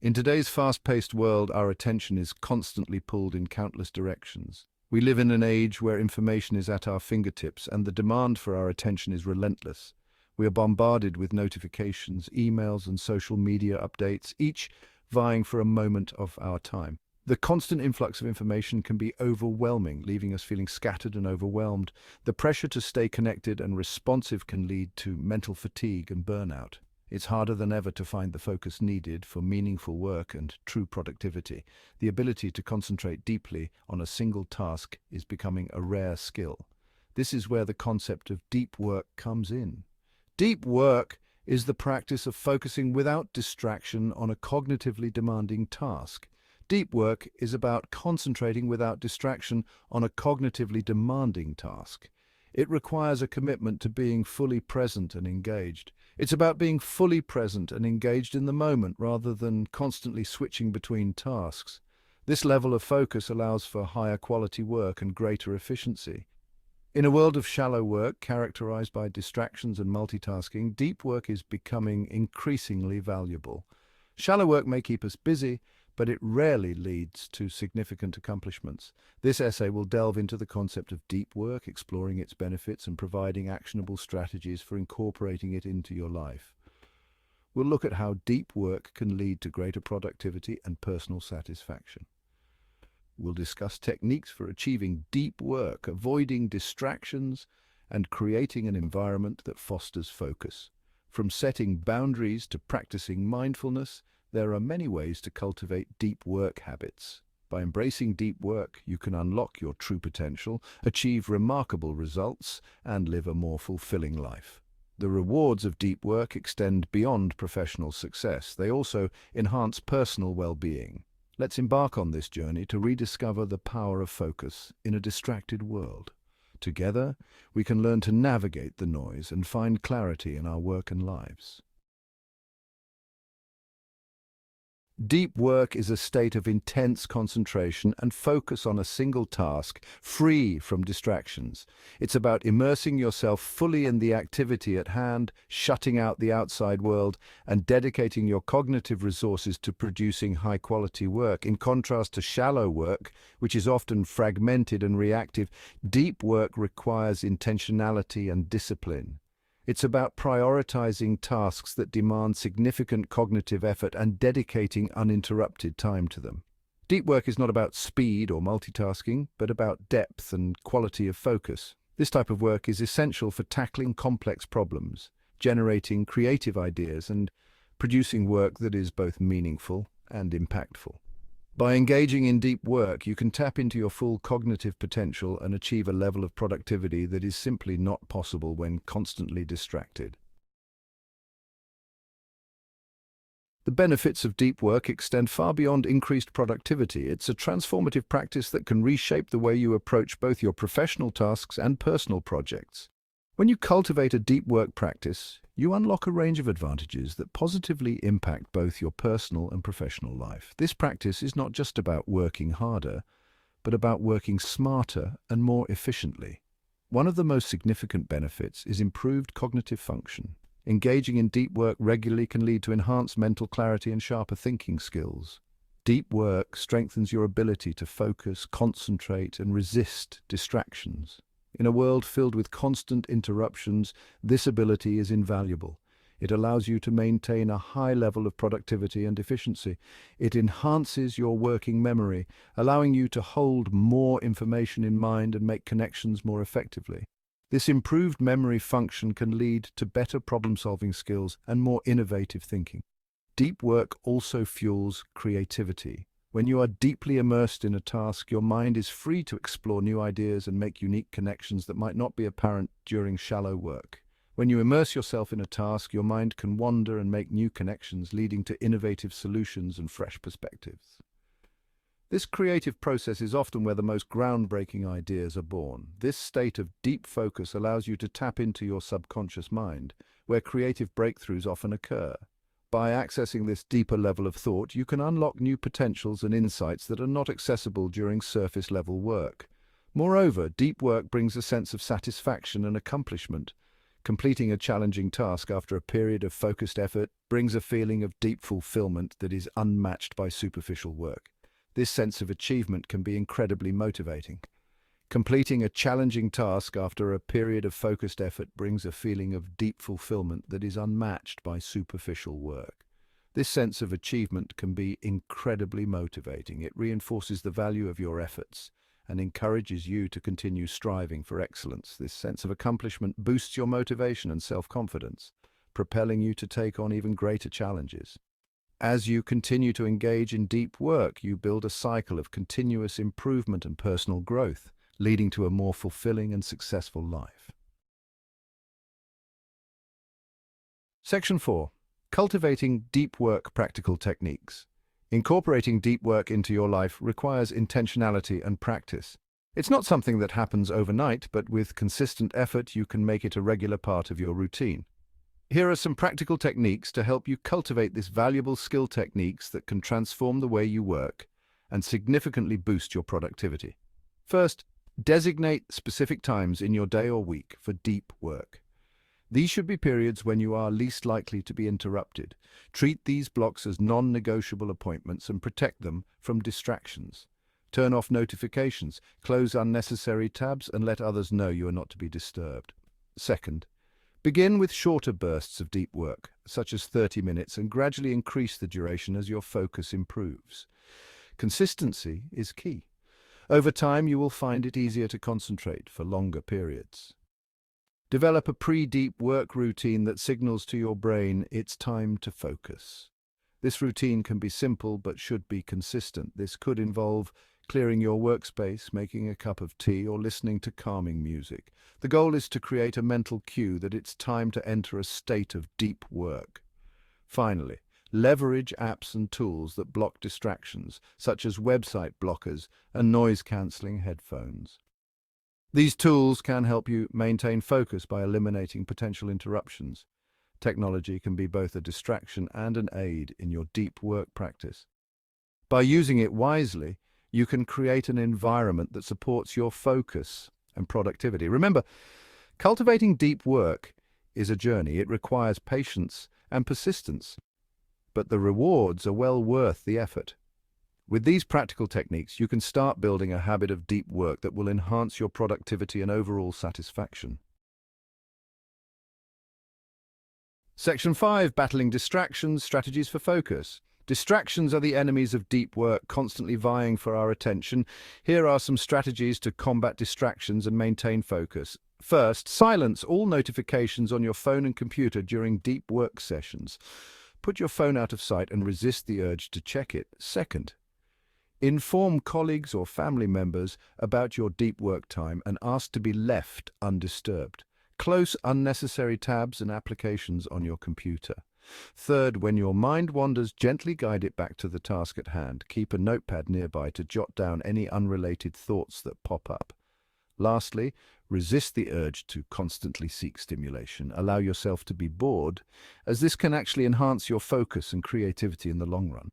In today's fast-paced world, our attention is constantly pulled in countless directions. We live in an age where information is at our fingertips and the demand for our attention is relentless. We are bombarded with notifications, emails, and social media updates, each vying for a moment of our time. The constant influx of information can be overwhelming, leaving us feeling scattered and overwhelmed. The pressure to stay connected and responsive can lead to mental fatigue and burnout. It's harder than ever to find the focus needed for meaningful work and true productivity. The ability to concentrate deeply on a single task is becoming a rare skill. This is where the concept of deep work comes in. Deep work is the practice of focusing without distraction on a cognitively demanding task. Deep work is about concentrating without distraction on a cognitively demanding task. It requires a commitment to being fully present and engaged. It's about being fully present and engaged in the moment rather than constantly switching between tasks. This level of focus allows for higher quality work and greater efficiency. In a world of shallow work characterized by distractions and multitasking, deep work is becoming increasingly valuable. Shallow work may keep us busy, but it rarely leads to significant accomplishments. This essay will delve into the concept of deep work, exploring its benefits and providing actionable strategies for incorporating it into your life. We'll look at how deep work can lead to greater productivity and personal satisfaction. We'll discuss techniques for achieving deep work, avoiding distractions, and creating an environment that fosters focus. From setting boundaries to practicing mindfulness, there are many ways to cultivate deep work habits. By embracing deep work, you can unlock your true potential, achieve remarkable results, and live a more fulfilling life. The rewards of deep work extend beyond professional success. They also enhance personal well-being. Let's embark on this journey to rediscover the power of focus in a distracted world. Together, we can learn to navigate the noise and find clarity in our work and lives. Deep work is a state of intense concentration and focus on a single task, free from distractions. It's about immersing yourself fully in the activity at hand, shutting out the outside world, and dedicating your cognitive resources to producing high-quality work. In contrast to shallow work, which is often fragmented and reactive, deep work requires intentionality and discipline. It's about prioritizing tasks that demand significant cognitive effort and dedicating uninterrupted time to them. Deep work is not about speed or multitasking, but about depth and quality of focus. This type of work is essential for tackling complex problems, generating creative ideas, and producing work that is both meaningful and impactful. By engaging in deep work, you can tap into your full cognitive potential and achieve a level of productivity that is simply not possible when constantly distracted. The benefits of deep work extend far beyond increased productivity. It's a transformative practice that can reshape the way you approach both your professional tasks and personal projects. When you cultivate a deep work practice, you unlock a range of advantages that positively impact both your personal and professional life. This practice is not just about working harder, but about working smarter and more efficiently. One of the most significant benefits is improved cognitive function. Engaging in deep work regularly can lead to enhanced mental clarity and sharper thinking skills. Deep work strengthens your ability to focus, concentrate, and resist distractions. In a world filled with constant interruptions, this ability is invaluable. It allows you to maintain a high level of productivity and efficiency. It enhances your working memory, allowing you to hold more information in mind and make connections more effectively. This improved memory function can lead to better problem-solving skills and more innovative thinking. Deep work also fuels creativity. When you are deeply immersed in a task, your mind is free to explore new ideas and make unique connections that might not be apparent during shallow work. When you immerse yourself in a task, your mind can wander and make new connections, leading to innovative solutions and fresh perspectives. This creative process is often where the most groundbreaking ideas are born. This state of deep focus allows you to tap into your subconscious mind, where creative breakthroughs often occur. By accessing this deeper level of thought, you can unlock new potentials and insights that are not accessible during surface-level work. Moreover, deep work brings a sense of satisfaction and accomplishment. Completing a challenging task after a period of focused effort brings a feeling of deep fulfillment that is unmatched by superficial work. This sense of achievement can be incredibly motivating. Completing a challenging task after a period of focused effort brings a feeling of deep fulfillment that is unmatched by superficial work. This sense of achievement can be incredibly motivating. It reinforces the value of your efforts and encourages you to continue striving for excellence. This sense of accomplishment boosts your motivation and self-confidence, propelling you to take on even greater challenges. As you continue to engage in deep work, you build a cycle of continuous improvement and personal growth, leading to a more fulfilling and successful life. Section 4. Cultivating deep work practical techniques. Incorporating deep work into your life requires intentionality and practice. It's not something that happens overnight, but with consistent effort you can make it a regular part of your routine. Here are some practical techniques to help you cultivate this valuable skill techniques that can transform the way you work and significantly boost your productivity. First, designate specific times in your day or week for deep work. These should be periods when you are least likely to be interrupted. Treat these blocks as non-negotiable appointments and protect them from distractions. Turn off notifications, close unnecessary tabs, and let others know you are not to be disturbed. Second, begin with shorter bursts of deep work, such as 30 minutes, and gradually increase the duration as your focus improves. Consistency is key. Over time, you will find it easier to concentrate for longer periods. Develop a pre-deep work routine that signals to your brain it's time to focus. This routine can be simple but should be consistent. This could involve clearing your workspace, making a cup of tea, or listening to calming music. The goal is to create a mental cue that it's time to enter a state of deep work. Finally, leverage apps and tools that block distractions, such as website blockers and noise-canceling headphones. These tools can help you maintain focus by eliminating potential interruptions. Technology can be both a distraction and an aid in your deep work practice. By using it wisely, you can create an environment that supports your focus and productivity. Remember, cultivating deep work is a journey. It requires patience and persistence, but the rewards are well worth the effort. With these practical techniques, you can start building a habit of deep work that will enhance your productivity and overall satisfaction. Section 5. Battling distractions, strategies for focus. Distractions are the enemies of deep work, constantly vying for our attention. Here are some strategies to combat distractions and maintain focus. First, silence all notifications on your phone and computer during deep work sessions. Put your phone out of sight and resist the urge to check it. Second, inform colleagues or family members about your deep work time and ask to be left undisturbed. Close unnecessary tabs and applications on your computer. Third, when your mind wanders, gently guide it back to the task at hand. Keep a notepad nearby to jot down any unrelated thoughts that pop up. Lastly, resist the urge to constantly seek stimulation. Allow yourself to be bored, as this can actually enhance your focus and creativity in the long run.